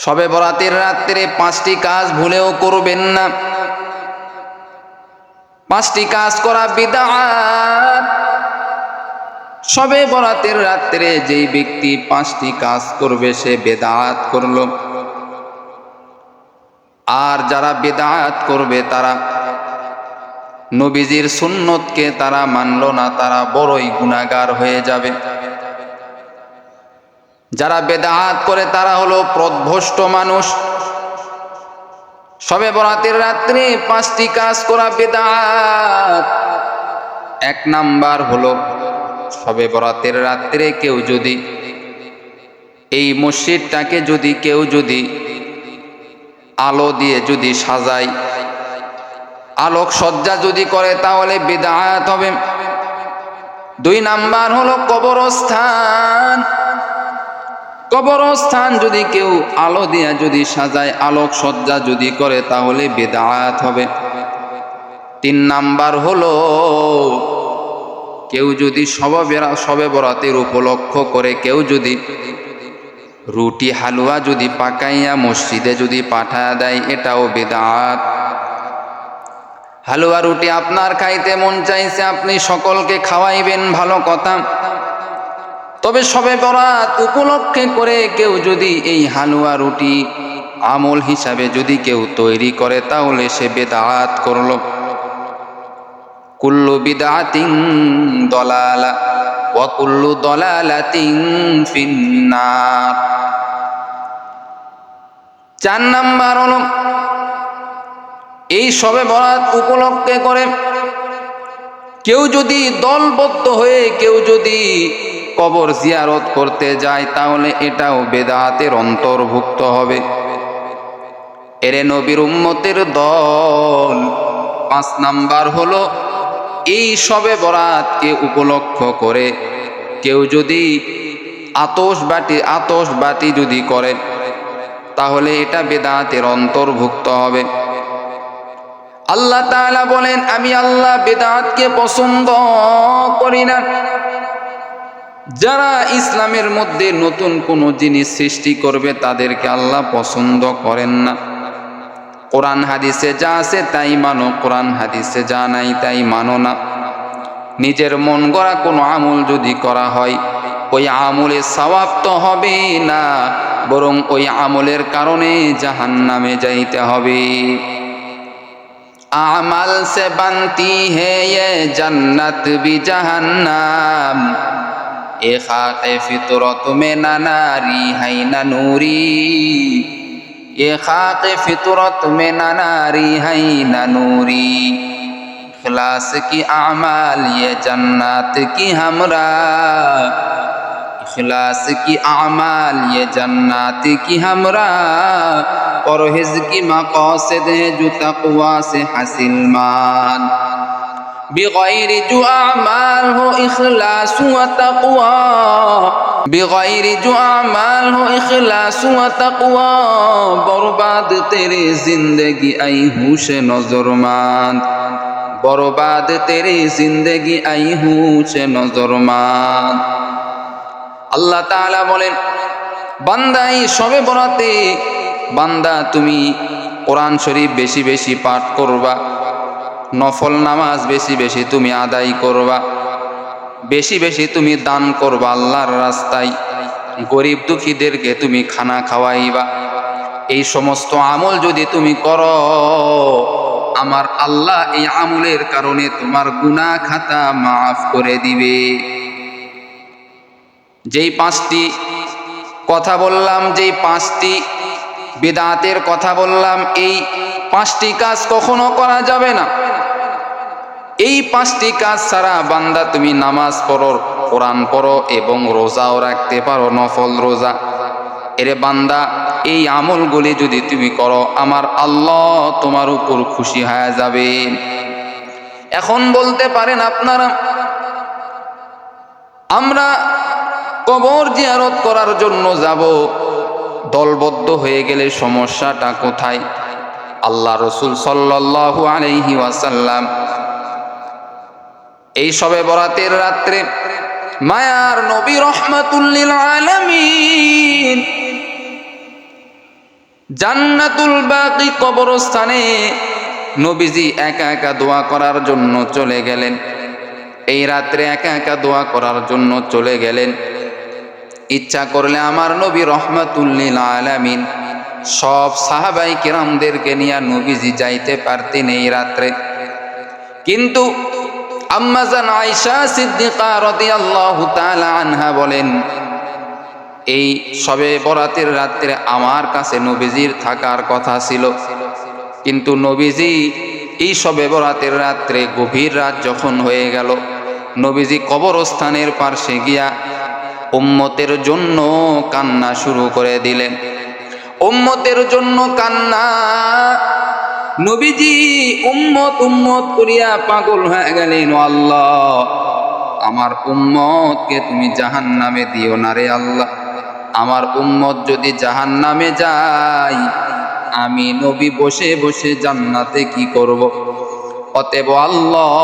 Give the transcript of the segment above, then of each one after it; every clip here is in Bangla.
শবে বরাতের রাত্রে 5টি কাজ ভুলেও করবেন না। 5টি কাজ করা বিদআত। শবে বরাতের রাত্রে যেই ব্যক্তি 5টি কাজ করবে সে বিদআত করলো। আর যারা বিদআত করবে তারা নবীজির সুন্নতকে তারা মানলো না, তারা বড়ই গুনাহগার হয়ে যাবে। যারা বিদআত করে তারা হলো পথভ্রষ্ট মানুষ। শবে বরাতের রাত্রে 5টি কাজ করা বিদআত। 1 নাম্বার হলো শবে বরাতের রাত্রে কেউ যদি এই মসজিদটাকে যদি কেউ যদি আলো দিয়ে যদি সাজায়, আলোক সজ্জা যদি করে তাহলে বিদআত হবে। 2 নাম্বার হলো কবরস্থান। কবরস্থান যদি কেউ আলো দিয়ে যদি সাজায়, আলোক সজ্জা যদি করে তাহলে বিদআত হবে। 3 নাম্বার হলো কেউ যদি শবে বরাতের উপলক্ষ করে কেউ যদি রুটি হালুয়া যদি পাকাইয়া মসজিদে যদি পাঠায় দেয়, এটাও বিদআত। হালুয়া রুটি আপনার খাইতে মন চাইছে, আপনি সকলকে খাওয়াইবেন, ভালো কথা। তবে শবে বরাত উপলক্ষে করে কেউ যদি এই হালুয়া রুটি আমল হিসাবে যদি কেউ তৈরি করে তাহলে সে বিদআত করলো। কুল্লু বিদআতিন দলালা ওয়া কুল্লু দলালাতিন ফিন্নার। 4 নাম্বার হলো এই শবে বরাত উপলক্ষে করে কেউ যদি দলবদ্ধ হয়ে কেউ যদি কবর জিয়ারত করতে যায় তাহলে এটাও বিদআতের অন্তর্ভুক্ত হবে। এরে নবীর উম্মতের দল। 5 নাম্বার হলো এই শবে বরাতকে উপলক্ষ করে কেউ যদি আতশবাতি যদি করে তাহলে এটা বিদআতের অন্তর্ভুক্ত হবে। আল্লাহ তাআলা বলেন, আমি আল্লাহ বিদআতকে পছন্দ করি না। যারা ইসলামের মধ্যে নতুন কোন জিনিস সৃষ্টি করবে তাদেরকে আল্লাহ পছন্দ করেন না। কোরআন হাদিসে যা আছে তাই মানো, কোরআন হাদিসে যা নাই তাই মানো না। নিজের মন গড়া কোনো আমল যদি করা হয় ওই আমলে সওয়াব তো হবে না, বরং ওই আমলের কারণে জাহান্নামে যাইতে হবে। আমাল সে বানতি হে ये जन्नत भी जहन्नम, ए खाके फितरत में ना नारी है ना नूरी, ये खाके फितरत में ना नारी है ना नूरी, इखलास की आमाल ये जन्नत की हमरा, इखलास की आमाल ये जन्नत की हमरा, परहेज की मक़ासिद है जो तक़वा से हासिल मान, बिग़ैर जो आमाल हो इखलास व तक़वा, बिग़ैर जो आमाल हो इखलास व तक़वा, बर्बाद तेरी जिंदगी आई होश नज़रमंद, बर्बाद तेरी जिंदगी आई होश नज़रमंद। আল্লাহ তাআলা বলেন, বান্দা এই শবে বরাতে বান্দা তুমি কোরআন শরীফ বেশি বেশি পাঠ করবা, নফল নামাজ বেশি বেশি তুমি আদায় করবা, বেশি বেশি তুমি দান করবা আল্লাহর রাস্তায়, গরিব দুঃখীদেরকে তুমি খানা খাওয়াইবা। এই সমস্ত আমল যদি তুমি করো আমার আল্লাহ এই আমলের কারণে তোমার গুনাহ খাতা মাফ করে দিবে। যেই 5টি কথা বললাম, যেই 5টি বিদআতের কথা বললাম, এই 5টি কাজ কখনো করা যাবে না। এই 5টি কাজ ছাড়া বান্দা তুমি নামাজ পড়ো, কোরআন পড়ো এবং রোজাও রাখতে পারো, নফল রোজা। এরে বান্দা এই আমলগুলি যদি তুমি করো আমার আল্লাহ তোমার উপর খুশি হয়ে যাবে। এখন বলতে পারেন আপনারা, আমরা কবর জিয়ারত করার জন্য যাব, দলবদ্ধ হয়ে গেলে সমস্যাটা কোথায়? আল্লাহ রাসূল সাল্লাল্লাহু আলাইহি ওয়াসাল্লাম এই শবে বরাতের রাত্রে মায়ার নবী রাহমাতুল লিল আলামিন জান্নাতুল বাকি কবরস্থানে নবীজি একা একা দোয়া করার জন্য চলে গেলেন। এই রাত্রে একা একা দোয়া করার জন্য চলে গেলেন। ইচ্ছা করলে আমার নবী রহমাতুল লিল আলামিন সব সাহাবাই কিরামদেরকে নিয়ে নবীজি যাইতে পারতেন এই রাত্রে, কিন্তু আম্মা জান আয়েশা সিদ্দিকা রাদিয়াল্লাহু তাআলা আনহা বলেন, এই শবে বরাতের রাত্রে আমার কাছে নবীজির থাকার কথা ছিল, কিন্তু নবীজি এই শবে বরাতের রাত্রে গভীর রাত যখন হয়ে গেল, নবীজি কবরস্থানের পাশে গিয়া উম্মতের জন্য কান্না শুরু করে দিলেন। উম্মতের জন্য কান্না, নবীজি উম্মত উম্মত করিয়া পাগল হয়ে গেলেন। ও আল্লাহ, আমার উম্মতকে তুমি জাহান্নামে দিও না রে আল্লাহ, আমার উম্মত যদি জাহান্নামে যায় আমি নবী বসে বসে জান্নাতে কি করব? অতএব আল্লাহ,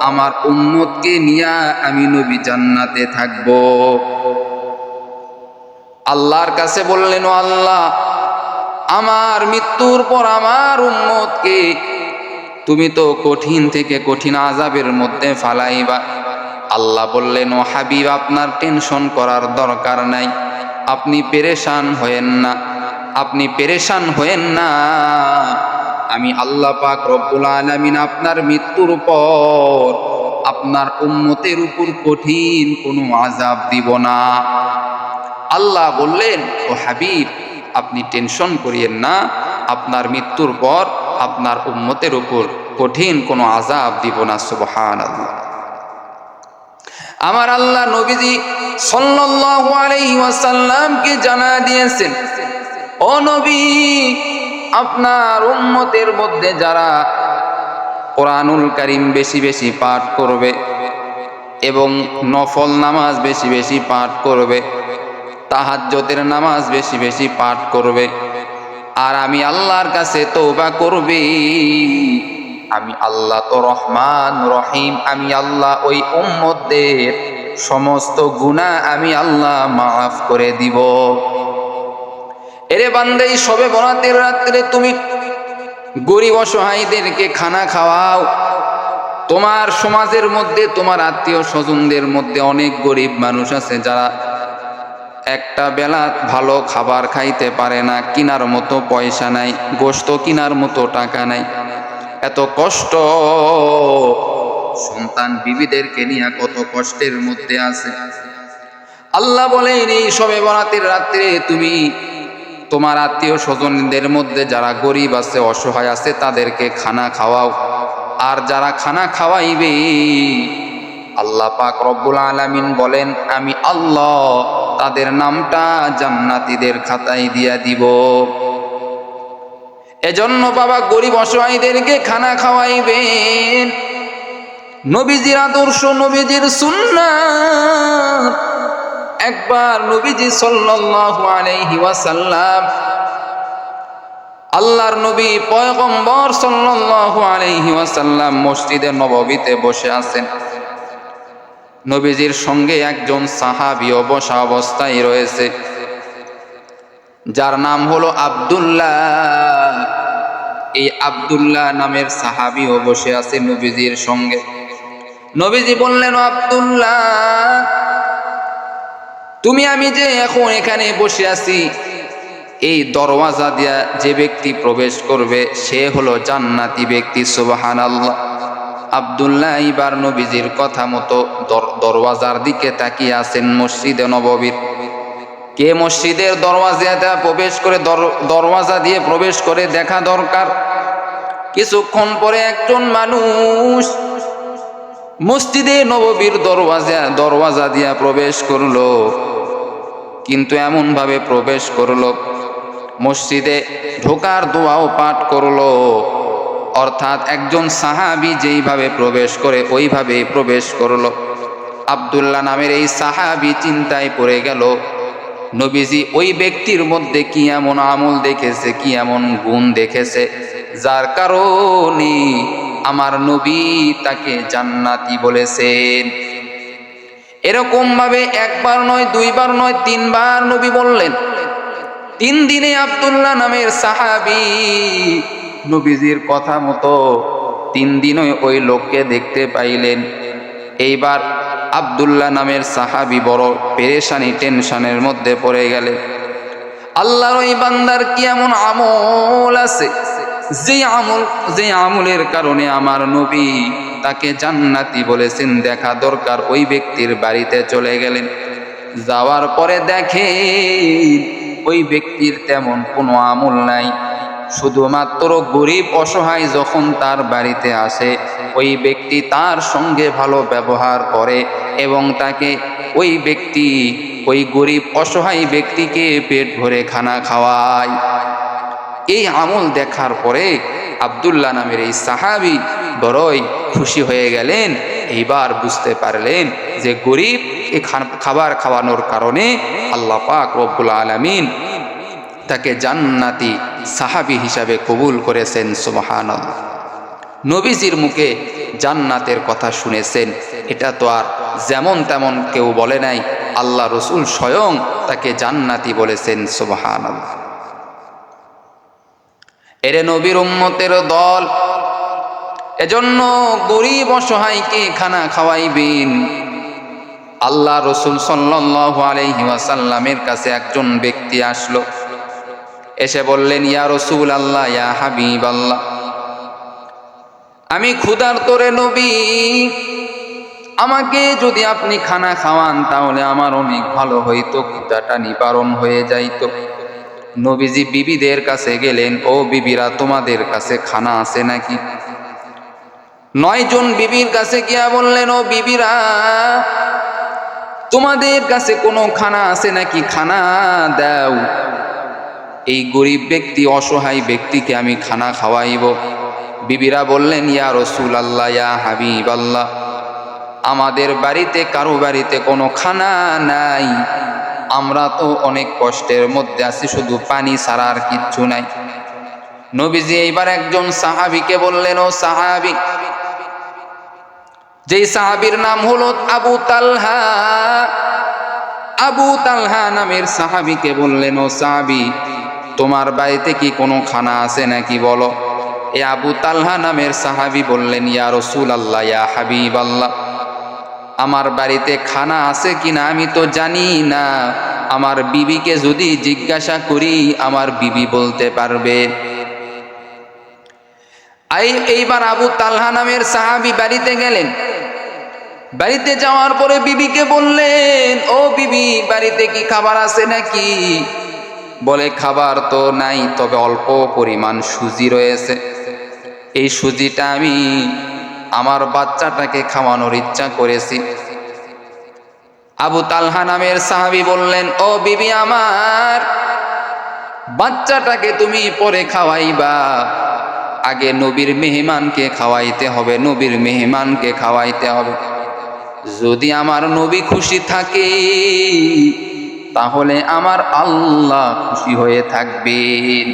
আমার উম্মতকে নিয়ে আমি নবী জান্নাতে থাকব। আল্লাহর কাছে বললেন, ও আল্লাহ, আমার মৃত্যুর পর আমার উম্মতকে তুমি তো কঠিন থেকে কঠিন আযাবের মধ্যে ফালাইবা। আল্লাহ বললেন, ও হাবিব, আপনার টেনশন করার দরকার নাই, আপনি পেরেশান হয়েন না, আপনি পেরেশান হয়েন না। আমি আল্লাহ পাক রব্বুল আলামিন আপনার মৃত্যুর পর আপনার উম্মতের উপর কঠিন কোনো আযাব দিব না। আল্লাহ বললেন, ও হাবিব, আপনি টেনশন করিয়েন না, আপনার মৃত্যুর পর আপনার উম্মতের উপর কঠিন কোনো আযাব দিব না। সুবহানাল্লাহ। আমার আল্লাহ নবীজি সাল্লাল্লাহু আলাইহি ওয়াসাল্লামকে জানা দিয়েছেন, ও নবী, আপনার উম্মতের মধ্যে যারা কোরআনুল কারীম বেশি বেশি পাঠ করবে এবং নফল নামাজ বেশি বেশি পাঠ করবে, তাহাজ্জুদের নামাজ বেশি বেশি পাঠ করবে, আর আমি আল্লাহর কাছে তওবা করবে, আমি আল্লাহ তো রহমান রহিম, আমি আল্লাহ ওই উম্মতদের সমস্ত গুনাহ আমি আল্লাহ মাফ করে দিব। এরে বান্দা, এই শবে বরাতের রাত্রে তুমি গরিব অসহায়দেরকে খানা খাওয়াও। তোমার সমাজের মধ্যে, তোমার আত্মীয় স্বজনদের মধ্যে অনেক গরিব মানুষ আছে যারা একটা বেলা ভালো খাবার খাইতে পারে না, কিনার মতো পয়সা নাই, গোশত কিনার মতো টাকা নাই, এত কষ্ট, সন্তান বিবিদেরকে নিয়ে কত কষ্টের মধ্যে আছে। আল্লাহ বলেন, এই শবে বরাতের রাত্রে তুমি তোমার আত্মীয় স্বজনদের মধ্যে যারা গরিব আছে, অসহায় আছে, তাদেরকে খানা খাওয়াও। আর যারা খানা খাওয়াইবে, আল্লাহ পাক রব্বুল আলামিন বলেন, আমি আল্লাহ তাদের নামটা জান্নাতীদের খাতায় দিয়া দিব। এজন্য বাবা, গরিব অসহায়দেরকে খানা খাওয়াইবেন। নবীজির আদর্শ, নবীজির সুন্নাত। একবার নবীজি সাল্লাল্লাহু আলাইহি ওয়াসাল্লাম, আল্লাহর নবী পয়গম্বর সাল্লাল্লাহু আলাইহি ওয়াসাল্লাম মসজিদে নববীতে বসে আছেন। নবীজির সঙ্গে একজন সাহাবীও বসা অবস্থায় রয়েছে, যার নাম হলো আব্দুল্লাহ। এই আব্দুল্লাহ নামের সাহাবীও বসে আছে নবীজির সঙ্গে। নবীজি বললেন, আব্দুল্লাহ, তুমি আমি যে এখন এখানে বসে আছি, এই দরওয়াজা দিয়া যে ব্যক্তি প্রবেশ করবে সে হলো জান্নাতি ব্যক্তি। সুবহানাল্লাহ। আব্দুল্লাহ এবার নবীজির কথা মতো দরওয়াজার দিকে তাকিয়ে আছেন মসজিদে নববীর। কে মসজিদের দরওয়াজা প্রবেশ করে, দরওয়াজা দিয়ে প্রবেশ করে দেখা দরকার। কিছুক্ষণ পরে একজন মানুষ মসজিদে নববীর দরওয়াজা দিয়া প্রবেশ করলো, কিন্তু এমন ভাবে প্রবেশ করলো, মসজিদে ঢোকার দোয়াও পাঠ করলো, অর্থাৎ একজন সাহাবী যেইভাবে প্রবেশ করে ওইভাবে প্রবেশ করলো। আব্দুল্লাহ নামের এই সাহাবী চিন্তায় পড়ে গেল, নবীজি ওই ব্যক্তির মধ্যে কি এমন আমল দেখেছে, কি এমন গুণ দেখেছে, যার কারণে আমার নবী তাকে জান্নাতি বলেছেন। এরকম ভাবে একবার নয়, দুইবার নয়, তিনবার নবী বললেন। 3 দিনে আব্দুল্লাহ নামের সাহাবী নবীজির কথা মতো 3 দিনই ওই লোককে দেখতে পাইলেন। এইবার আব্দুল্লাহ নামের সাহাবী বড় পেরেশানি টেনশনের মধ্যে পড়ে গেলেন। আল্লাহর ওই বান্দার কি এমন আমল আছে যে আমলের কারণে আমার নবী তাকে জান্নাতি বলেছেন? দেখা দরকার। ওই ব্যক্তির বাড়িতে চলে গেলেন। যাওয়ার পরে দেখেন ওই ব্যক্তির তেমন কোনো আমল নাই। শুধুমাত্র গরিব অসহায় যখন তার বাড়িতে আসে ওই ব্যক্তি তার সঙ্গে ভালো ব্যবহার করে এবং তাকে ওই গরিব অসহায় ব্যক্তিকে পেট ভরে খানা খাওয়ায়। এই আমল দেখার পরে আব্দুল্লাহ নামের এই সাহাবী বড়ই খুশি হয়ে গেলেন। এইবার বুঝতে পারলেন যে গরিবকে খাবার খাওয়ানোর কারণে আল্লাহ পাক রব্বুল আলামিন তাকে জান্নাতি সাহাবী হিসাবে কবুল করেছেন। সুবহানাল্লাহ। নবীজির মুখে জান্নাতের কথা শুনেছেন, এটা তো আর যেমন তেমন কেউ বলে নাই, আল্লাহ রসুল স্বয়ং তাকে জান্নাতি বলেছেন। সুবহানাল্লাহ। এরে নবীর উম্মতের দল, এজন্য গরিব অসহায়কে খানা খাওয়াইবেন। আল্লাহ রসুল সাল্লাল্লাহু আলাইহি ওয়াসাল্লামের কাছে একজন ব্যক্তি আসলো, এসে বললেন, ইয়া রসুল আল্লাহ, ইয়া হাবিব আল্লাহ, আমি ক্ষুধার্ত রে নবী, আমাকে যদি আপনি খানা খাওয়ান তাহলে আমার অনেক ভালো হইতো, ক্ষুধাটা নিবারণ হয়ে যাইতো। নবীজি বিবিদের কাছে গেলেন, ও বিবিরা, তোমাদের কাছে খানা আছে নাকি? 9 জন বিবির কাছে গিয়া বললেন, ও বিবিরা, তোমাদের কাছে কোনো খানা আছে নাকি? খানা দাও, এই গরিব ব্যক্তি অসহায় ব্যক্তিকে আমি খানা খাওয়াইব। বিবিরা বললেন, ইয়া রসুল আল্লাহ, ইয়া হাবিব আল্লাহ, আমাদের বাড়িতে কারো বাড়িতে কোনো খানা নাই, আমরা তো অনেক কষ্টের মধ্যে আছি, শুধু পানি ছাড়া আর কিচ্ছু নাই। নবীজি এইবার একজন সাহাবীকে বললেন, ও সাহাবী, যেই সাহাবীর নাম হলো আবু তালহা, আবু তালহা নামের সাহাবীকে বললেন, ও সাহাবী, তোমার বাড়িতে কি কোনো খানা আছে নাকি বলো। এ আবু তালহা নামের সাহাবী বললেন, ইয়া রসুল আল্লাহ, ইয়া হাবিব আল্লাহ, আমার বাড়িতে খানা আছে কিনা আমি তো জানি না, আমার বিবিকে যদি জিজ্ঞাসা করি আমার বিবি বলতে পারবে। এইবার আবু তালহা নামের সাহাবী বাড়িতে গেলেন। বাড়িতে যাওয়ার পরে বিবিকে বললেন, ও বিবি, বাড়িতে কি খাবার আছে নাকি? বলে, খাবার তো নাই, তবে অল্প পরিমাণ সুজি রয়েছে, এই সুজিটা আমি আমার বাচ্চাটাকে খাওয়ানোর ইচ্ছা করেছি। আবু তালহা নামের সাহাবী বললেন, ও বিবি আমার, বাচ্চাটাকে তুমি পরে খাওয়াইবা, আগে নবীর মেহমানকে খাওয়াইতে হবে, নবীর মেহমানকে খাওয়াইতে হবে। যদি আমার নবী খুশি থাকে তাহলে আমার আল্লাহ খুশি হয়ে থাকবেন।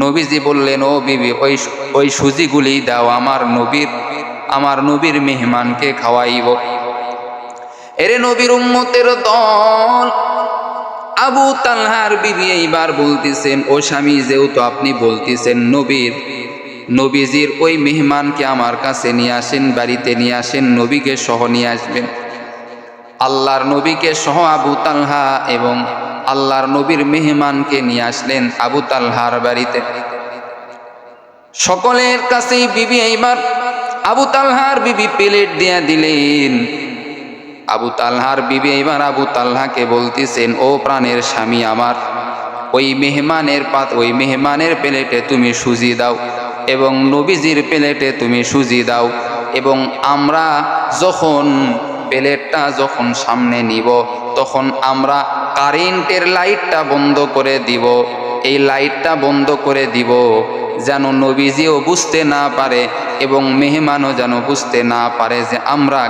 নবীজি বললেন, ও বিবি, ওই সুজিগুলি দাও, আমার নবীর মেহমানকে খাওয়াইব। এরে নবীর উম্মতের দল, আবু তালহার বিবি এইবার বলতেছেন, ও স্বামী, যেহেতু আপনি বলতেছেন নবীজির ওই মেহমানকে আমার কাছে নিয়ে আসেন, বাড়িতে নিয়ে আসেন, নবীকে সহ নিয়ে আসবেন। আল্লাহর নবীকে সহ আবু তালহা এবং আল্লাহর নবীর মেহমানকে নিয়ে আসলেন আবু তালহার বাড়িতে। সকলের কাছেই বিবি এইবার আবু তালহার বিবি প্লেট দিয়ে দিলেন। আবু তালহার বিবি এইবার আবু তালহাকে বলতেছেন, ও প্রাণের স্বামী আমার, ওই মেহমানের প্লেটে তুমি সুজি দাও এবং নবীজির প্লেটে তুমি সুজি দাও, এবং আমরা যখন প্লেটটা সামনে নিব তখন আমরা কারেন্টের লাইটটা বন্ধ করে দিব। এই লাইটটা বন্ধ করে দিব যেন নবীজিও বুঝতে না পারে এবং মেহমানও যেন বুঝতে না পারে যে আমরা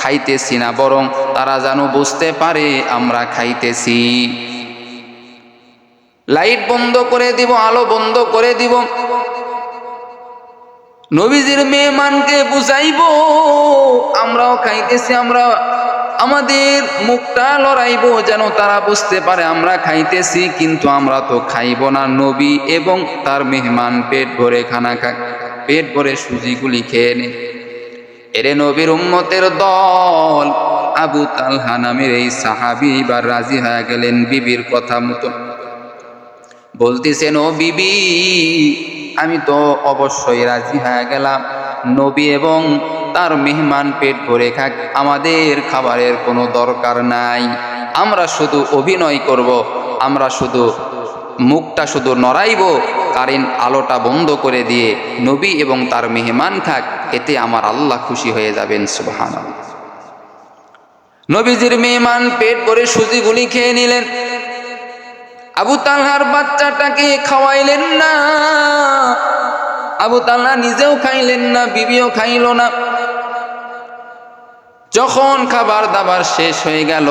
খাইতেছি না, বরং তারা যেন বুঝতে পারে আমরা খাইতেছি। লাইট বন্ধ করে দিব, আলো বন্ধ করে দিব, নবীজির মেহমানকে বুঝাইব আমরাও খাইতেছি, আমরা আমাদের মুখটা লড়াইবো যেন তারা বুঝতে পারে আমরা খাইতেছি, কিন্তু আমরা তো খাইব না। নবী এবং তার মেহমান পেট ভরে খানা খায়, পেট ভরে সুজিগুলি খেয়ে নে। এরে নবীর উম্মতের দল আবু তালহা নামের এই সাহাবী এবার রাজি হয়ে গেলেন বিবির কথা মতো। বলতেছেন, ও বিবি, আমি তো অবশ্যই রাজি হয়ে গেলাম। নবী এবং তার মেহমান পেট ভরে খাক, আমাদের খাবারের কোনো দরকার নাই। আমরা শুধু অভিনয় করব, আমরা শুধু মুখটা শুধু নড়াইব, কারেন্ট আলোটা বন্ধ করে দিয়ে নবী এবং তার মেহমান খাক, এতে আমার আল্লাহ খুশি হয়ে যাবেন। সুবহানাল্লাহ। নবীজির মেহমান পেট ভরে সুজিগুলি খেয়ে নিলেন। আবু তালহার বাচ্চাটাকে খাওয়াইলেন না, আবু তালহা নিজেও খাইলেন না, বিবিও খাইল না। যখন খাবার দাবার শেষ হয়ে গেল,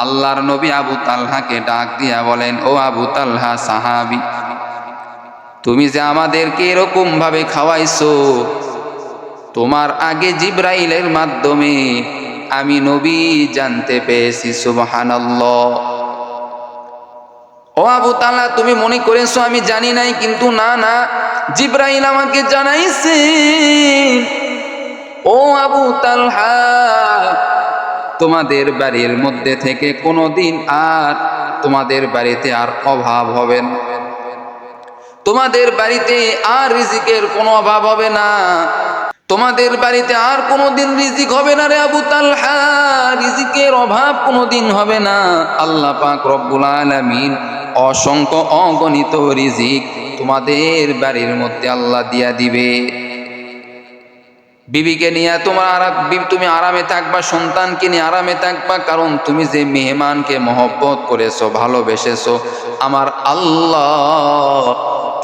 আল্লাহর নবী আবু তালহাকে ডাক দিয়া বলেন, ও আবু তালহা সাহাবী, তুমি যে আমাদেরকে এরকম ভাবে খাওয়াইছো, তোমার আগে জিবরাইলের মাধ্যমে আমি নবী জানতে পেরেছি। সুবহানাল্লাহ। ও আবু তালহা, তুমি মনে করেছো আমি জানি নাই, কিন্তু না না, জিবরাইল আমাকে জানাইছে। ও আবু তালহা, তোমাদের বাড়ির মধ্যে থেকে কোনোদিন আর তোমাদের বাড়িতে আর অভাব হবে না, তোমাদের বাড়িতে আর রিজিকের কোনো অভাব হবে না, তোমাদের বাড়িতে আর কোনোদিন রিজিক হবে না রে আবু তালহা, রিজিকের অভাব কোনোদিন হবে না। আল্লাহ পাক রব্বুল আলামিন অসংখ্য অগণিত রিজিক তোমাদের বাড়ির মধ্যে আল্লাহ দিয়া দিবে। বিবিকে নিয়ে তুমি আরামে থাকবা, সন্তানকে নিয়ে আরামে থাকবা, কারণ তুমি যে মেহমানকে মহব্বত করেছো, ভালোবেসেছো, আমার আল্লাহ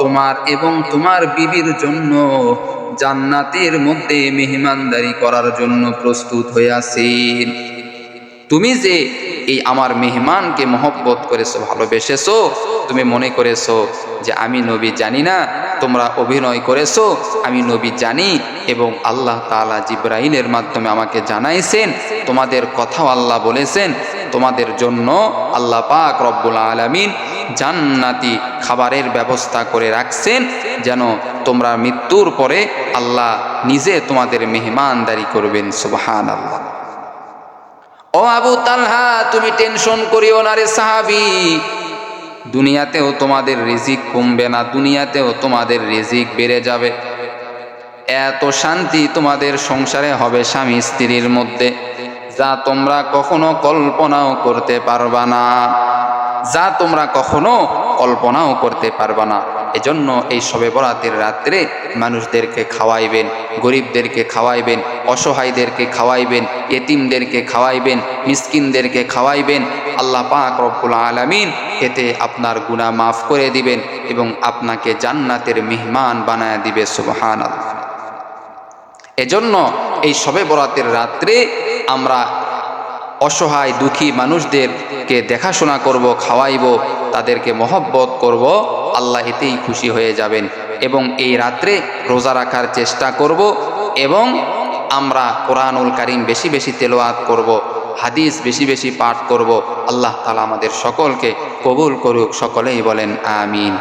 তোমার এবং তোমার বিবির জন্য জান্নাতের মধ্যে মেহমানদারি করার জন্য প্রস্তুত হয়ে আছেন। তুমি যে এই আমার মেহমানকে মহব্বত করেছো, ভালোবেসেছো, তুমি মনে করেছো যে আমি নবী জানি না, তোমরা অভিনয় করেছো, আমি নবী জানি, এবং আল্লাহ তাআলা জিবরাইলের মাধ্যমে আমাকে জানাইছেন, তোমাদের কথাও আল্লাহ বলেছেন, তোমাদের জন্য আল্লাহ পাক রব্বুল আলামিন জান্নাতি খাবারের ব্যবস্থা করে রাখছেন, যেন তোমরা মৃত্যুর পরে আল্লাহ নিজে তোমাদের মেহমানদারি করবেন। সুবহানাল্লাহ। ও আবু তালহা, তুমি টেনশন করিও না রে সাহাবী, দুনিয়াতেও তোমাদের রিজিক কমবে না, দুনিয়াতেও তোমাদের রিজিক বেড়ে যাবে। এত শান্তি তোমাদের সংসারে হবে স্বামী স্ত্রীর মধ্যে, যা তোমরা কখনো কল্পনাও করতে পারবা না, যা তোমরা কখনো কল্পনাও করতে পারবা না। এজন্য এই শবে বরাতের রাত্রে মানুষদেরকে খাওয়াইবেন, গরিবদেরকে খাওয়াইবেন, অসহায়দেরকে খাওয়াইবেন, এতিমদেরকে খাওয়াইবেন, মিসকিনদেরকে খাওয়াইবেন। আল্লাহ পাক রব্বুল আলামিন এতে আপনার গুনাহ মাফ করে দিবেন এবং আপনাকে জান্নাতের মেহমান বানায় দিবে। সুবহানাল্লাহ। এজন্য এই শবে বরাতের রাত্রে আমরা অসহায় দুঃখী মানুষদেরকে দেখাশোনা করব, খাওয়াইব, তাদেরকে মহব্বত করব, আল্লাহ এতেই খুশি হয়ে যাবেন। এবং এই রাত্রে রোজা রাখার চেষ্টা করব এবং আমরা কোরআনুল কারীম বেশি বেশি তেলাওয়াত করব, হাদিস বেশি বেশি পাঠ করব। আল্লাহ তাআলা আমাদের সকলকে কবুল করুক, সকলেই বলেন আমিন।